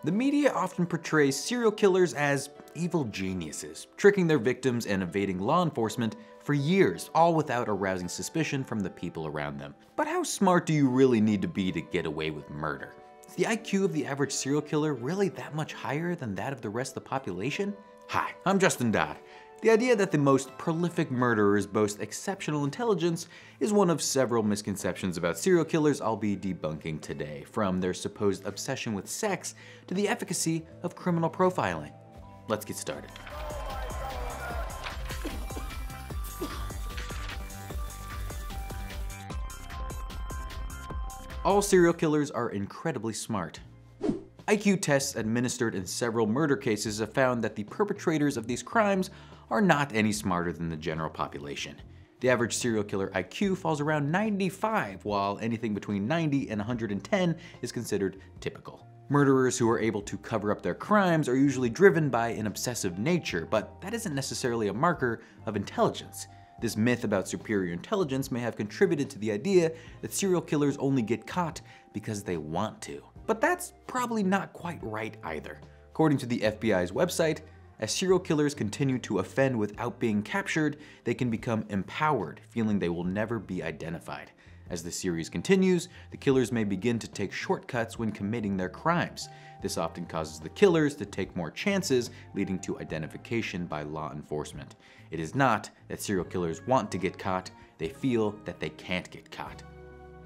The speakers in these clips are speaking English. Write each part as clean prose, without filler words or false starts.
The media often portrays serial killers as evil geniuses, tricking their victims and evading law enforcement for years, all without arousing suspicion from the people around them. But how smart do you really need to be to get away with murder? Is the IQ of the average serial killer really that much higher than that of the rest of the population? Hi, I'm Justin Dodd. The idea that the most prolific murderers boast exceptional intelligence is one of several misconceptions about serial killers I'll be debunking today, from their supposed obsession with sex to the efficacy of criminal profiling. Let's get started. All serial killers are incredibly smart. IQ tests administered in several murder cases have found that the perpetrators of these crimes are not any smarter than the general population. The average serial killer IQ falls around 95, while anything between 90 and 110 is considered typical. Murderers who are able to cover up their crimes are usually driven by an obsessive nature, but that isn't necessarily a marker of intelligence. This myth about superior intelligence may have contributed to the idea that serial killers only get caught because they want to. But that's probably not quite right either. According to the FBI's website, as serial killers continue to offend without being captured, they can become empowered, feeling they will never be identified. As the series continues, the killers may begin to take shortcuts when committing their crimes. This often causes the killers to take more chances, leading to identification by law enforcement. It is not that serial killers want to get caught, they feel that they can't get caught.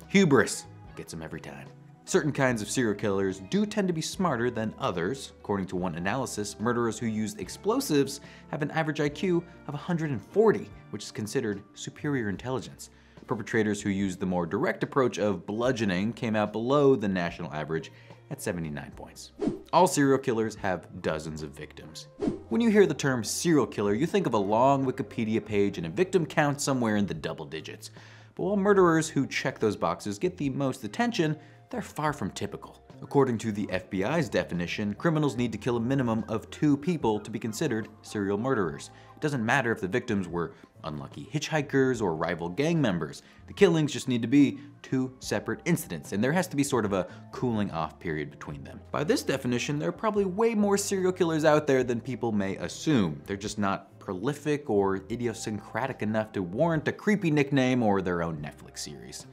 Hubris gets them every time. Certain kinds of serial killers do tend to be smarter than others. According to one analysis, murderers who use explosives have an average IQ of 140, which is considered superior intelligence. Perpetrators who use the more direct approach of bludgeoning came out below the national average at 79 points. All serial killers have dozens of victims. When you hear the term serial killer, you think of a long Wikipedia page and a victim count somewhere in the double digits. But while murderers who check those boxes get the most attention, they're far from typical. According to the FBI's definition, criminals need to kill a minimum of 2 people to be considered serial murderers. It doesn't matter if the victims were unlucky hitchhikers or rival gang members. The killings just need to be 2 separate incidents, and there has to be sort of a cooling off period between them. By this definition, there are probably way more serial killers out there than people may assume. They're just not prolific or idiosyncratic enough to warrant a creepy nickname or their own Netflix series.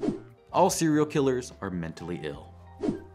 All serial killers are mentally ill.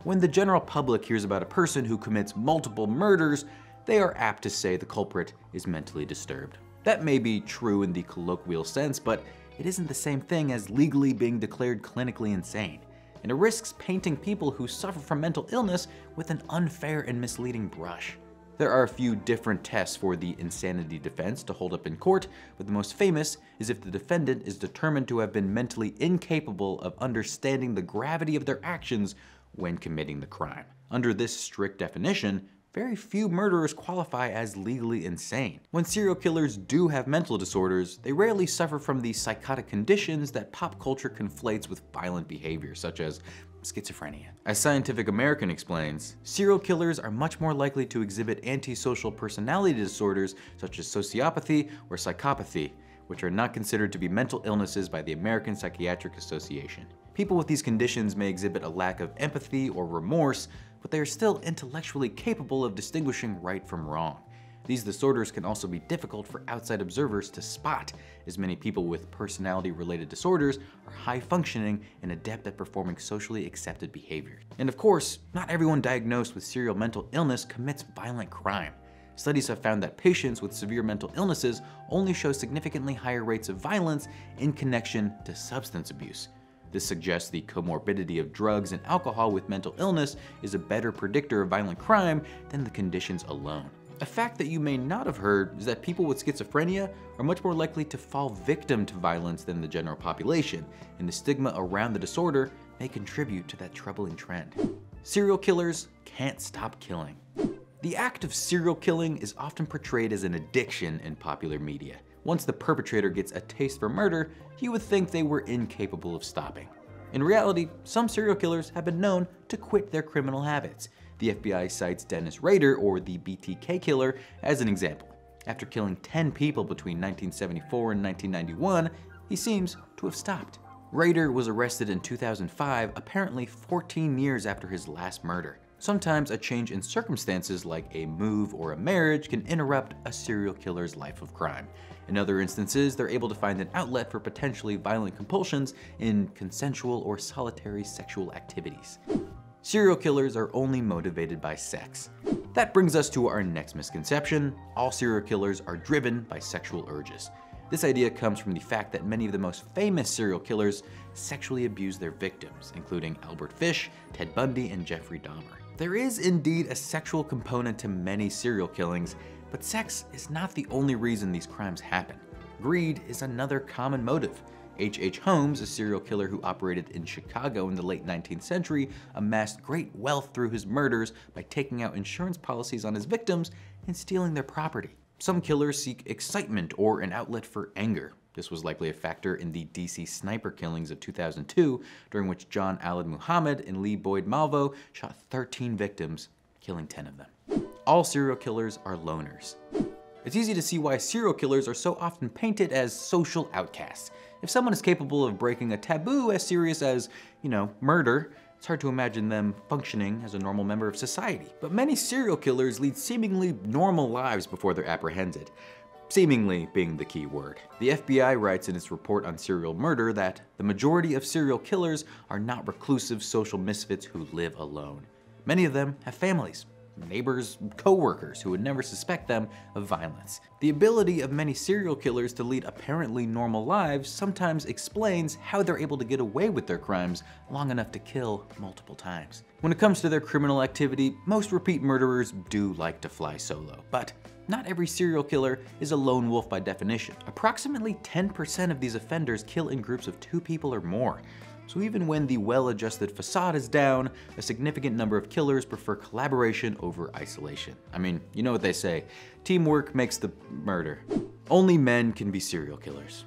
When the general public hears about a person who commits multiple murders, they are apt to say the culprit is mentally disturbed. That may be true in the colloquial sense, but it isn't the same thing as legally being declared clinically insane, and it risks painting people who suffer from mental illness with an unfair and misleading brush. There are a few different tests for the insanity defense to hold up in court, but the most famous is if the defendant is determined to have been mentally incapable of understanding the gravity of their actions when committing the crime. Under this strict definition, very few murderers qualify as legally insane. When serial killers do have mental disorders, they rarely suffer from the psychotic conditions that pop culture conflates with violent behavior, such as schizophrenia. As Scientific American explains, serial killers are much more likely to exhibit antisocial personality disorders such as sociopathy or psychopathy, which are not considered to be mental illnesses by the American Psychiatric Association. People with these conditions may exhibit a lack of empathy or remorse, but they are still intellectually capable of distinguishing right from wrong. These disorders can also be difficult for outside observers to spot, as many people with personality-related disorders are high-functioning and adept at performing socially accepted behavior. And of course, not everyone diagnosed with serial mental illness commits violent crime. Studies have found that patients with severe mental illnesses only show significantly higher rates of violence in connection to substance abuse. This suggests the comorbidity of drugs and alcohol with mental illness is a better predictor of violent crime than the conditions alone. A fact that you may not have heard is that people with schizophrenia are much more likely to fall victim to violence than the general population, and the stigma around the disorder may contribute to that troubling trend. Serial killers can't stop killing. The act of serial killing is often portrayed as an addiction in popular media. Once the perpetrator gets a taste for murder, you would think they were incapable of stopping. In reality, some serial killers have been known to quit their criminal habits. The FBI cites Dennis Rader, or the BTK killer, as an example. After killing 10 people between 1974 and 1991, he seems to have stopped. Rader was arrested in 2005, apparently 14 years after his last murder. Sometimes a change in circumstances like a move or a marriage can interrupt a serial killer's life of crime. In other instances, they're able to find an outlet for potentially violent compulsions in consensual or solitary sexual activities. Serial killers are only motivated by sex. That brings us to our next misconception: all serial killers are driven by sexual urges. This idea comes from the fact that many of the most famous serial killers sexually abuse their victims, including Albert Fish, Ted Bundy, and Jeffrey Dahmer. There is indeed a sexual component to many serial killings, but sex is not the only reason these crimes happen. Greed is another common motive. H.H. Holmes, a serial killer who operated in Chicago in the late 19th century, amassed great wealth through his murders by taking out insurance policies on his victims and stealing their property. Some killers seek excitement or an outlet for anger. This was likely a factor in the DC sniper killings of 2002, during which John Allen Muhammad and Lee Boyd Malvo shot 13 victims, killing 10 of them. All serial killers are loners. It's easy to see why serial killers are so often painted as social outcasts. If someone is capable of breaking a taboo as serious as, murder, it's hard to imagine them functioning as a normal member of society. But many serial killers lead seemingly normal lives before they're apprehended. Seemingly being the key word. The FBI writes in its report on serial murder that the majority of serial killers are not reclusive social misfits who live alone. Many of them have families, neighbors, co-workers who would never suspect them of violence. The ability of many serial killers to lead apparently normal lives sometimes explains how they're able to get away with their crimes long enough to kill multiple times. When it comes to their criminal activity, most repeat murderers do like to fly solo, but not every serial killer is a lone wolf by definition. Approximately 10% of these offenders kill in groups of 2 people or more. So even when the well-adjusted facade is down, a significant number of killers prefer collaboration over isolation. I mean, you know what they say, teamwork makes the murder. Only men can be serial killers.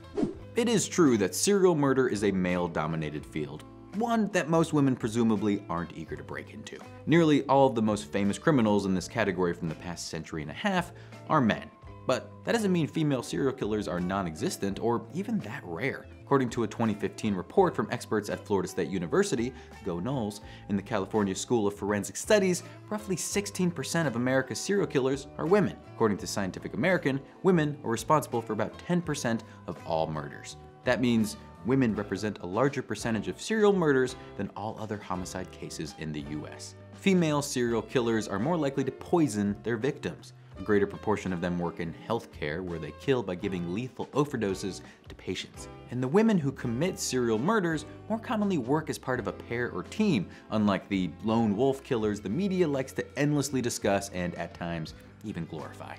It is true that serial murder is a male-dominated field, one that most women presumably aren't eager to break into. Nearly all of the most famous criminals in this category from the past century and a half are men. But that doesn't mean female serial killers are non-existent or even that rare. According to a 2015 report from experts at Florida State University, Go Noles, in the California School of Forensic Studies, roughly 16% of America's serial killers are women. According to Scientific American, women are responsible for about 10% of all murders. That means women represent a larger percentage of serial murders than all other homicide cases in the US. Female serial killers are more likely to poison their victims. A greater proportion of them work in healthcare, where they kill by giving lethal overdoses to patients. And the women who commit serial murders more commonly work as part of a pair or team, unlike the lone wolf killers the media likes to endlessly discuss and at times even glorify.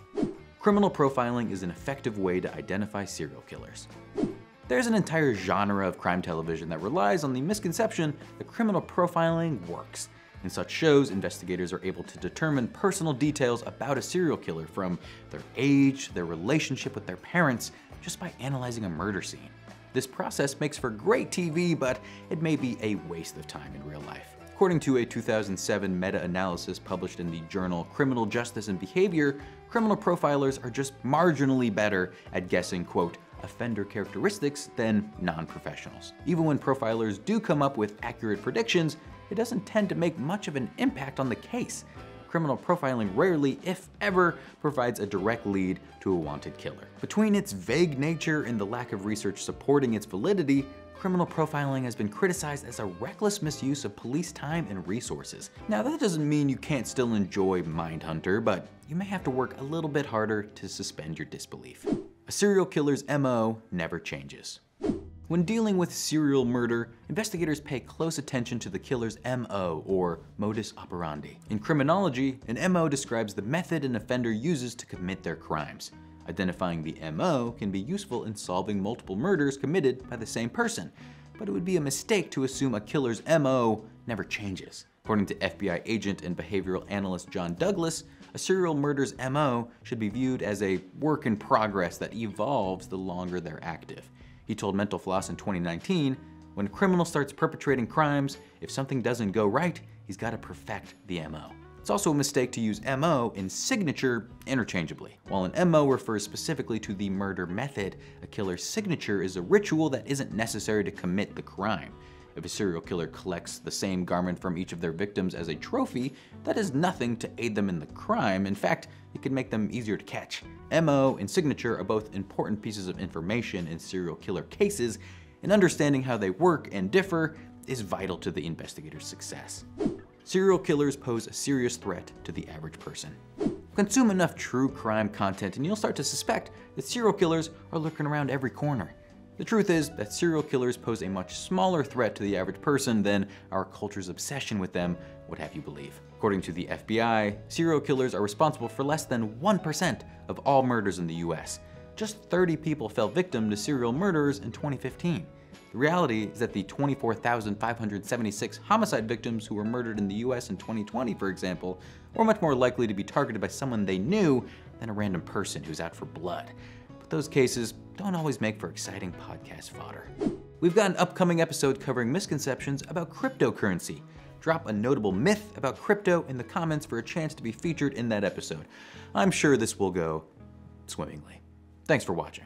Criminal profiling is an effective way to identify serial killers. There's an entire genre of crime television that relies on the misconception that criminal profiling works. In such shows, investigators are able to determine personal details about a serial killer, from their age, their relationship with their parents, just by analyzing a murder scene. This process makes for great TV, but it may be a waste of time in real life. According to a 2007 meta-analysis published in the journal Criminal Justice and Behavior, criminal profilers are just marginally better at guessing, quote, offender characteristics than non-professionals. Even when profilers do come up with accurate predictions, it doesn't tend to make much of an impact on the case. Criminal profiling rarely, if ever, provides a direct lead to a wanted killer. Between its vague nature and the lack of research supporting its validity, criminal profiling has been criticized as a reckless misuse of police time and resources. Now, that doesn't mean you can't still enjoy Mindhunter, but you may have to work a little bit harder to suspend your disbelief. A serial killer's MO never changes. When dealing with serial murder, investigators pay close attention to the killer's MO, or modus operandi. In criminology, an MO describes the method an offender uses to commit their crimes. Identifying the MO can be useful in solving multiple murders committed by the same person, but it would be a mistake to assume a killer's MO never changes. According to FBI agent and behavioral analyst John Douglas, a serial murder's MO should be viewed as a work in progress that evolves the longer they're active. He told Mental Floss in 2019, when a criminal starts perpetrating crimes, if something doesn't go right, he's got to perfect the MO. It's also a mistake to use MO and signature interchangeably. While an MO refers specifically to the murder method, a killer's signature is a ritual that isn't necessary to commit the crime. If a serial killer collects the same garment from each of their victims as a trophy, that is nothing to aid them in the crime. In fact, it can make them easier to catch. MO and signature are both important pieces of information in serial killer cases, and understanding how they work and differ is vital to the investigator's success. Serial killers pose a serious threat to the average person. Consume enough true crime content and you'll start to suspect that serial killers are lurking around every corner. The truth is that serial killers pose a much smaller threat to the average person than our culture's obsession with them would have you believe. According to the FBI, serial killers are responsible for less than 1% of all murders in the US. Just 30 people fell victim to serial murderers in 2015. The reality is that the 24,576 homicide victims who were murdered in the US in 2020, for example, were much more likely to be targeted by someone they knew than a random person who's out for blood. But those cases don't always make for exciting podcast fodder. We've got an upcoming episode covering misconceptions about cryptocurrency. Drop a notable myth about crypto in the comments for a chance to be featured in that episode. I'm sure this will go swimmingly. Thanks for watching.